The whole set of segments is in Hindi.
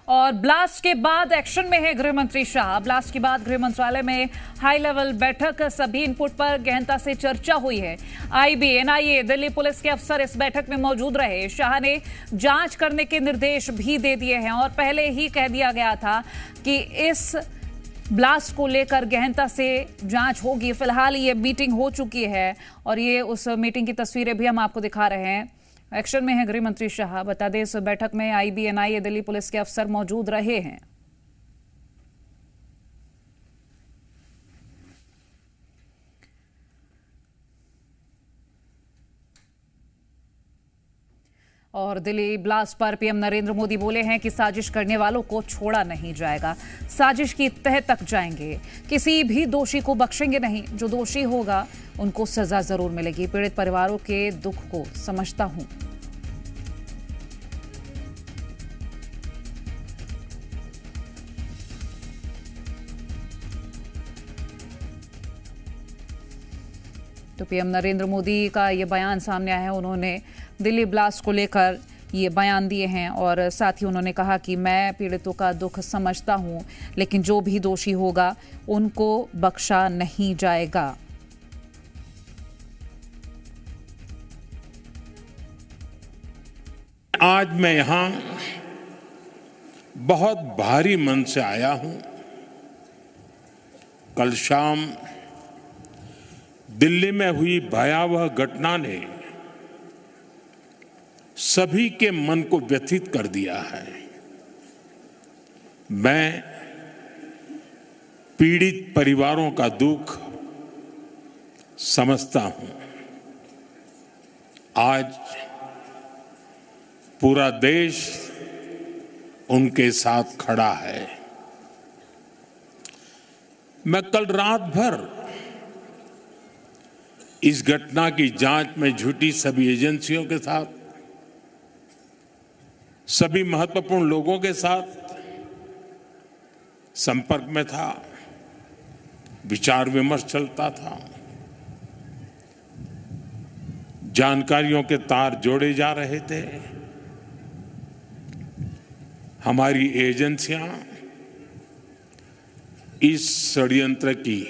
और ब्लास्ट के बाद एक्शन में है गृह मंत्री शाह। ब्लास्ट के बाद गृह मंत्रालय में हाई लेवल बैठक, सभी इनपुट पर गहनता से चर्चा हुई है। आईबी, एनआईए, दिल्ली पुलिस के अफसर इस बैठक में मौजूद रहे। शाह ने जांच करने के निर्देश भी दे दिए हैं और पहले ही कह दिया गया था कि इस ब्लास्ट को लेकर गहनता से जांच होगी। फिलहाल ये मीटिंग हो चुकी है और ये उस मीटिंग की तस्वीरें भी हम आपको दिखा रहे हैं। एक्शन में है गृह मंत्री शाह। बता दें, इस बैठक में आईबी, एनआईए, दिल्ली पुलिस के अफसर मौजूद रहे हैं। और दिल्ली ब्लास्ट पर पीएम नरेंद्र मोदी बोले हैं कि साजिश करने वालों को छोड़ा नहीं जाएगा, साजिश की तह तक जाएंगे, किसी भी दोषी को बख्शेंगे नहीं। जो दोषी होगा उनको सजा जरूर मिलेगी। पीड़ित परिवारों के दुख को समझता हूं। तो पीएम नरेंद्र मोदी का ये बयान सामने आया है। उन्होंने दिल्ली ब्लास्ट को लेकर ये बयान दिए हैं और साथ ही उन्होंने कहा कि मैं पीड़ितों का दुख समझता हूं, लेकिन जो भी दोषी होगा उनको बख्शा नहीं जाएगा। आज मैं यहां बहुत भारी मन से आया हूं। कल शाम दिल्ली में हुई भयावह घटना ने सभी के मन को व्यथित कर दिया है। मैं पीड़ित परिवारों का दुख समझता हूं। आज पूरा देश उनके साथ खड़ा है। मैं कल रात भर इस घटना की जांच में जुटी सभी एजेंसियों के साथ, सभी महत्वपूर्ण लोगों के साथ संपर्क में था, विचार विमर्श चलता था, जानकारियों के तार जोड़े जा रहे थे। हमारी एजेंसियां इस षड्यंत्र की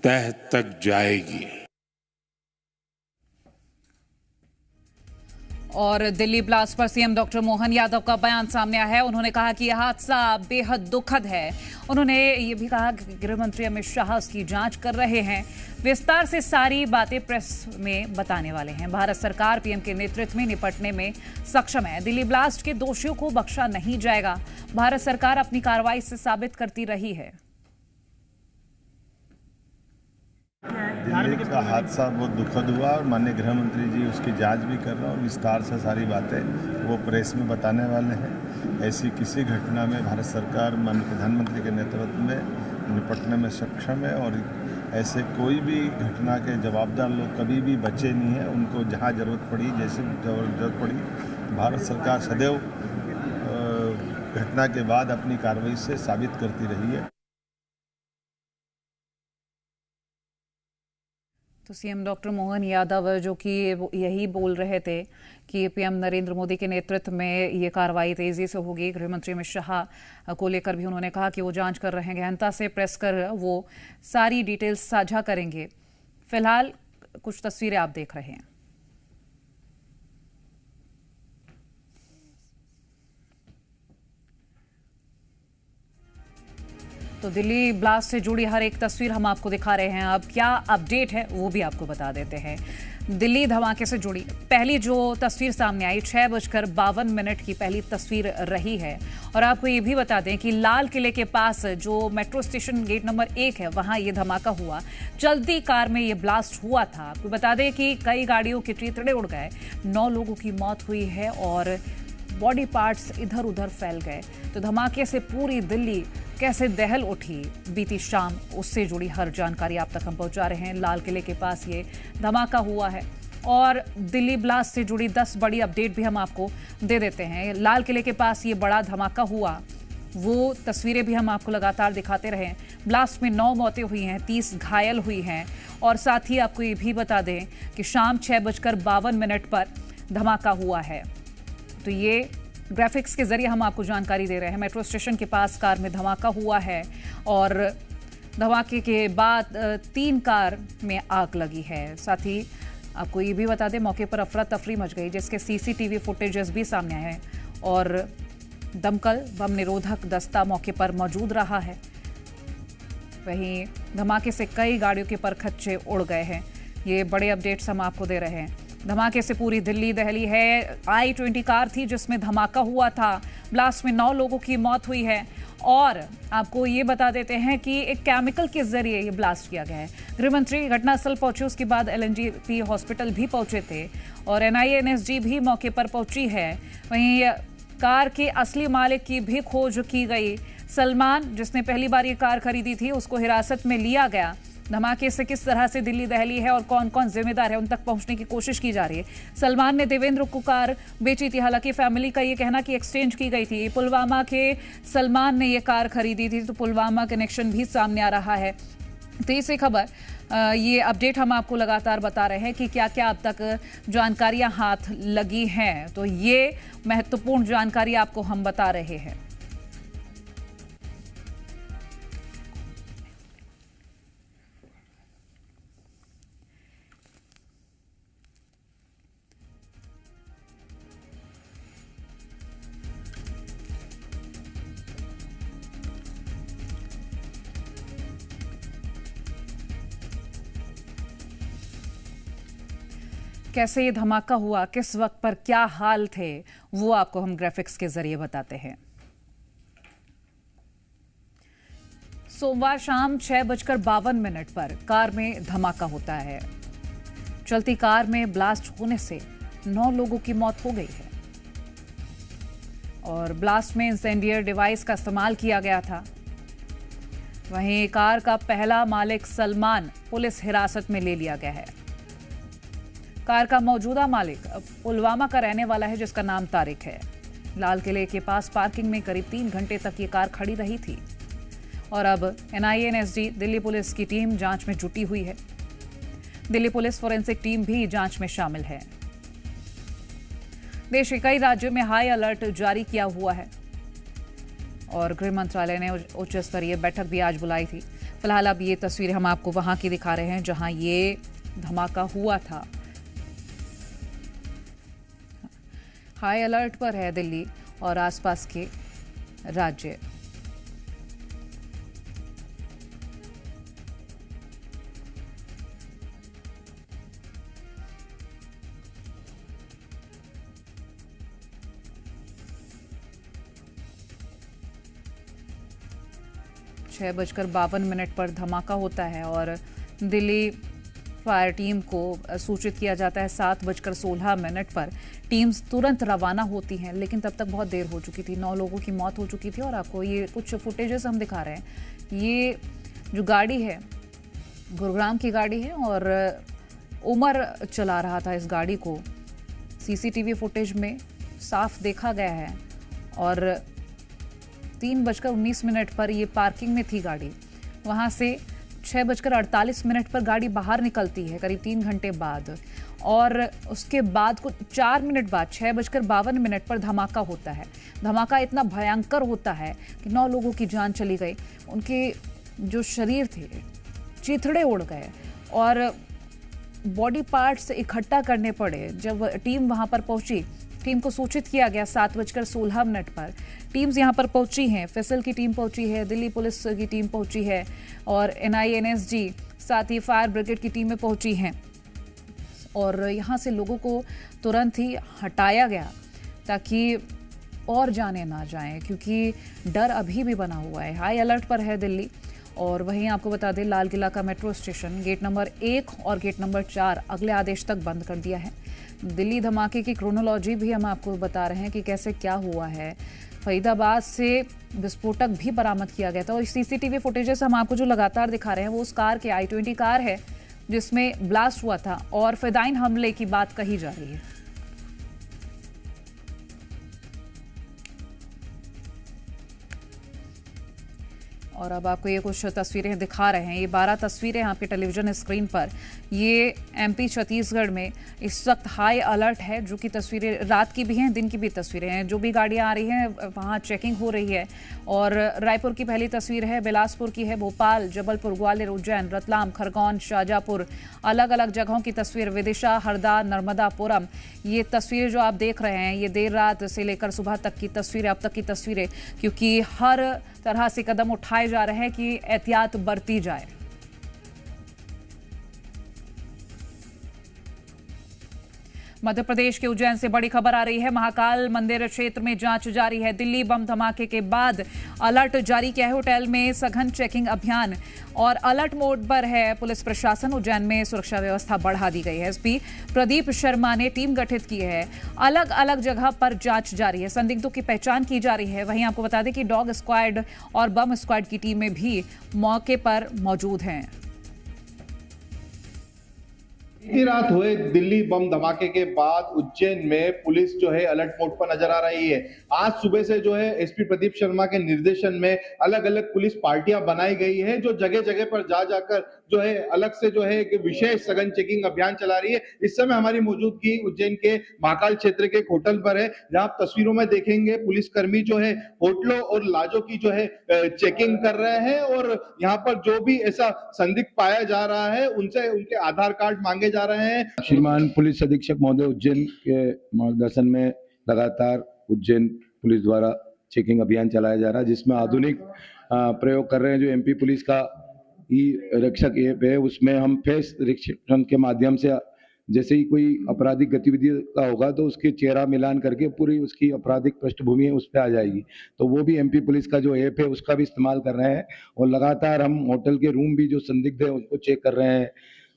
तह तक जाएगी। और दिल्ली ब्लास्ट पर सीएम डॉक्टर मोहन यादव का बयान सामने आया है। उन्होंने कहा कि यह हादसा बेहद दुखद है। उन्होंने ये भी कहा कि गृह मंत्री अमित शाह उसकी जांच कर रहे हैं। विस्तार से सारी बातें प्रेस में बताने वाले हैं। भारत सरकार पीएम के नेतृत्व में निपटने में सक्षम है। दिल्ली ब्लास्ट के दोषियों को बख्शा नहीं जाएगा। भारत सरकार अपनी कार्रवाई से साबित करती रही है। दिल्ली का हादसा बहुत दुखद हुआ और माननीय गृह मंत्री जी उसकी जांच भी कर रहे हैं और विस्तार से सारी बातें वो प्रेस में बताने वाले हैं। ऐसी किसी घटना में भारत सरकार माननीय प्रधानमंत्री के नेतृत्व में निपटने में सक्षम है और ऐसे कोई भी घटना के जवाबदार लोग कभी भी बचे नहीं हैं। उनको जहां जरूरत पड़ी, जैसे जरूरत पड़ी, भारत सरकार सदैव घटना के बाद अपनी कार्रवाई से साबित करती रही है। तो सीएम डॉक्टर मोहन यादव जो कि यही बोल रहे थे कि पीएम नरेंद्र मोदी के नेतृत्व में ये कार्रवाई तेजी से होगी। गृह मंत्री अमित शाह को लेकर भी उन्होंने कहा कि वो जांच कर रहे हैं, गहनता से प्रेस कर वो सारी डिटेल्स साझा करेंगे। फिलहाल कुछ तस्वीरें आप देख रहे हैं। तो दिल्ली ब्लास्ट से जुड़ी हर एक तस्वीर हम आपको दिखा रहे हैं। अब क्या अपडेट है वो भी आपको बता देते हैं। दिल्ली धमाके से जुड़ी पहली जो तस्वीर सामने आई 6:52 की पहली तस्वीर रही है। और आपको ये भी बता दें कि लाल किले के पास जो मेट्रो स्टेशन गेट नंबर 1 है, वहां ये धमाका हुआ। चलती कार में ये ब्लास्ट हुआ था। आपको बता दें कि कई गाड़ियों के चितड़े उड़ गए, 9 लोगों की मौत हुई है और बॉडी पार्ट्स इधर उधर फैल गए। तो धमाके से पूरी दिल्ली कैसे दहल उठी बीती शाम, उससे जुड़ी हर जानकारी आप तक हम पहुंचा रहे हैं। लाल किले के पास ये धमाका हुआ है और दिल्ली ब्लास्ट से जुड़ी 10 बड़ी अपडेट भी हम आपको दे देते हैं। लाल किले के पास ये बड़ा धमाका हुआ, वो तस्वीरें भी हम आपको लगातार दिखाते रहे। ब्लास्ट में 9 मौतें हुई हैं, 30 घायल हुई हैं। और साथ ही आपको ये भी बता दें कि शाम 6:52 पर धमाका हुआ है। तो ये ग्राफिक्स के जरिए हम आपको जानकारी दे रहे हैं। मेट्रो स्टेशन के पास कार में धमाका हुआ है और धमाके के बाद 3 कार में आग लगी है। साथ ही आपको ये भी बता दें, मौके पर अफरा तफरी मच गई, जिसके सीसीटीवी फुटेजेस भी सामने आए हैं और दमकल बम निरोधक दस्ता मौके पर मौजूद रहा है। वहीं धमाके से कई गाड़ियों के परखच्चे उड़ गए हैं। ये बड़े अपडेट्स हम आपको दे रहे हैं। धमाके से पूरी दिल्ली दहली है। i20 कार थी जिसमें धमाका हुआ था। ब्लास्ट में 9 लोगों की मौत हुई है और आपको ये बता देते हैं कि एक केमिकल के जरिए ये ब्लास्ट किया गया है। गृहमंत्री घटनास्थल पहुंचे, उसके बाद एलएनजेपी हॉस्पिटल भी पहुंचे थे और एनआईए-एनएसजी भी मौके पर पहुंची है। वहीं कार के असली मालिक की भी खोज की गई। सलमान, जिसने पहली बार ये कार खरीदी थी, उसको हिरासत में लिया गया। धमाके से किस तरह से दिल्ली दहली है और कौन कौन जिम्मेदार है, उन तक पहुंचने की कोशिश की जा रही है। सलमान ने देवेंद्र को कार बेची थी। हालांकि फैमिली का ये कहना कि एक्सचेंज की गई थी। पुलवामा के सलमान ने ये कार खरीदी थी, तो पुलवामा कनेक्शन भी सामने आ रहा है। तीसरी खबर, ये अपडेट हम आपको लगातार बता रहे हैं कि क्या क्या अब तक जानकारियां हाथ लगी हैं, तो ये महत्वपूर्ण जानकारी आपको हम बता रहे हैं। कैसे ये धमाका हुआ, किस वक्त पर क्या हाल थे, वो आपको हम ग्राफिक्स के जरिए बताते हैं। सोमवार शाम 6:52 पर कार में धमाका होता है। चलती कार में ब्लास्ट होने से 9 लोगों की मौत हो गई है और ब्लास्ट में इंसेंडियर डिवाइस का इस्तेमाल किया गया था। वहीं कार का पहला मालिक सलमान पुलिस हिरासत में ले लिया गया है। कार का मौजूदा मालिक पुलवामा का रहने वाला है, जिसका नाम तारिक है। लाल किले के पास पार्किंग में करीब 3 घंटे तक ये कार खड़ी रही थी और अब एनआईए-एनएसजी दिल्ली पुलिस की टीम जांच में जुटी हुई है। दिल्ली पुलिस फोरेंसिक टीम भी जांच में शामिल है। देश के कई राज्यों में हाई अलर्ट जारी किया हुआ है और गृह मंत्रालय ने उच्च स्तरीय बैठक भी आज बुलाई थी। फिलहाल अब ये तस्वीरें हम आपको वहां की दिखा रहे हैं जहां ये धमाका हुआ था। हाई अलर्ट पर है दिल्ली और आसपास के राज्य। छह 6:52 पर धमाका होता है और दिल्ली फायर टीम को सूचित किया जाता है। 7:16 पर टीम्स तुरंत रवाना होती हैं, लेकिन तब तक बहुत देर हो चुकी थी। 9 लोगों की मौत हो चुकी थी और आपको ये कुछ फुटेजेस हम दिखा रहे हैं। ये जो गाड़ी है गुरुग्राम की गाड़ी है और उमर चला रहा था इस गाड़ी को। सीसीटीवी फुटेज में साफ देखा गया है और 3:19 पर ये पार्किंग में थी गाड़ी। वहाँ से 6:48 पर गाड़ी बाहर निकलती है करीब 3 घंटे बाद और उसके बाद कुछ 4 मिनट बाद 6:52 पर धमाका होता है। धमाका इतना भयंकर होता है कि 9 लोगों की जान चली गई। उनके जो शरीर थे चिथड़े उड़ गए और बॉडी पार्ट्स इकट्ठा करने पड़े। जब टीम वहाँ पर पहुंची, टीम को सूचित किया गया 7:16 पर। टीम्स यहाँ पर पहुंची हैं, फेसल की टीम पहुंची है, दिल्ली पुलिस की टीम पहुंची है और एनआईए-एनएसजी साथ ही फायर ब्रिगेड की टीमें पहुंची हैं और यहाँ से लोगों को तुरंत ही हटाया गया ताकि और जाने ना जाएं, क्योंकि डर अभी भी बना हुआ है। हाई अलर्ट पर है दिल्ली। और वहीं आपको बता दें, लाल किला का मेट्रो स्टेशन गेट नंबर 1 और गेट नंबर 4 अगले आदेश तक बंद कर दिया है। दिल्ली धमाके की क्रोनोलॉजी भी हम आपको बता रहे हैं कि कैसे क्या हुआ है। फरीदाबाद से विस्फोटक भी बरामद किया गया था और सीसीटीवी फुटेजेस हम आपको जो लगातार दिखा रहे हैं वो उस कार के i20 कार है जिसमें ब्लास्ट हुआ था और फिदाइन हमले की बात कही जा रही है। और अब आपको ये कुछ तस्वीरें दिखा रहे हैं। ये 12 तस्वीरें आपके टेलीविजन स्क्रीन पर। ये एमपी छत्तीसगढ़ में इस वक्त हाई अलर्ट है, जो कि तस्वीरें रात की भी हैं, दिन की भी तस्वीरें हैं। जो भी गाड़ियां आ रही हैं वहां चेकिंग हो रही है। और रायपुर की पहली तस्वीर है, बिलासपुर की है, भोपाल, जबलपुर, ग्वालियर, उज्जैन, रतलाम, खरगोन, शाजापुर, अलग अलग जगहों की तस्वीर, विदिशा, हरदा, नर्मदापुरम। ये तस्वीर जो आप देख रहे हैं, ये देर रात से लेकर सुबह तक की तस्वीरें, अब तक की तस्वीरें, क्योंकि हर तरह से कदम उठाए जा रहे हैं कि एहतियात बरती जाए। मध्य प्रदेश के उज्जैन से बड़ी खबर आ रही है। महाकाल मंदिर क्षेत्र में जांच जारी है। दिल्ली बम धमाके के बाद अलर्ट जारी किया है। होटल में सघन चेकिंग अभियान और अलर्ट मोड पर है पुलिस प्रशासन। उज्जैन में सुरक्षा व्यवस्था बढ़ा दी गई है। एसपी प्रदीप शर्मा ने टीम गठित की है। अलग अलग जगह पर जांच जारी है। संदिग्धों की पहचान की जा रही है। वहीं आपको बता दें कि डॉग स्क्वाड और बम स्क्वाड की टीमें भी मौके पर मौजूद हैं। बीती रात हुए दिल्ली बम धमाके के बाद उज्जैन में पुलिस जो है अलर्ट मोड पर नजर आ रही है। आज सुबह से जो है एसपी प्रदीप शर्मा के निर्देशन में अलग अलग पुलिस पार्टियां बनाई गई है, जो जगह जगह पर जा जाकर जो है अलग से जो है एक विशेष सघन चेकिंग अभियान चला रही है। इस समय हमारी मौजूदगी उज्जैन के महाकाल क्षेत्र के एक होटल पर है, जहां आप तस्वीरों में देखेंगे पुलिसकर्मी जो है होटलों और लाजों की जो है चेकिंग कर रहे हैं और यहाँ पर जो भी ऐसा संदिग्ध पाया जा रहा है उनसे उनके आधार कार्ड मांगे जा रहे हैं। श्रीमान पुलिस अधीक्षक महोदय उज्जैन के मार्गदर्शन में लगातार उज्जैन पुलिस द्वारा चेकिंग अभियान चलाया जा रहा है, जिसमें आधुनिक प्रयोग कर रहे हैं। जो एमपी पुलिस का ई रक्षक ऐप है, उसमें हम फेस रिकग्निशन के माध्यम से जैसे ही कोई आपराधिक गतिविधि का होगा तो उसके चेहरा मिलान करके पूरी उसकी आपराधिक पृष्ठभूमि है उस पर आ जाएगी। तो वो भी एमपी पुलिस का जो ऐप है उसका भी इस्तेमाल कर रहे हैं और लगातार हम होटल के रूम भी जो संदिग्ध है उनको चेक कर रहे हैं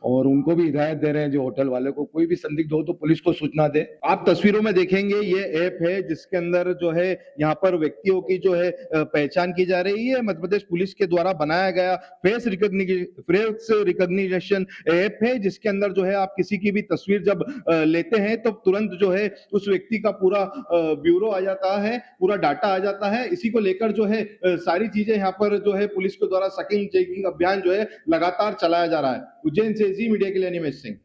और उनको भी हिदायत दे रहे हैं जो होटल वाले को कोई भी संदिग्ध हो तो पुलिस को सूचना दे। आप तस्वीरों में देखेंगे ये ऐप है जिसके अंदर जो है यहाँ पर व्यक्तियों की जो है पहचान की जा रही है। मध्य प्रदेश पुलिस के द्वारा बनाया गया फेस रिकॉग्निशन ऐप है, जिसके अंदर जो है आप किसी की भी तस्वीर जब लेते हैं तो तुरंत जो है उस व्यक्ति का पूरा ब्यूरो आ जाता है, पूरा डाटा आ जाता है। इसी को लेकर जो है सारी चीजें यहाँ पर जो है पुलिस के द्वारा सघन चेकिंग अभियान जो है लगातार चलाया जा रहा है। उज्जैन से जी मीडिया के लिए निमेश सिंह।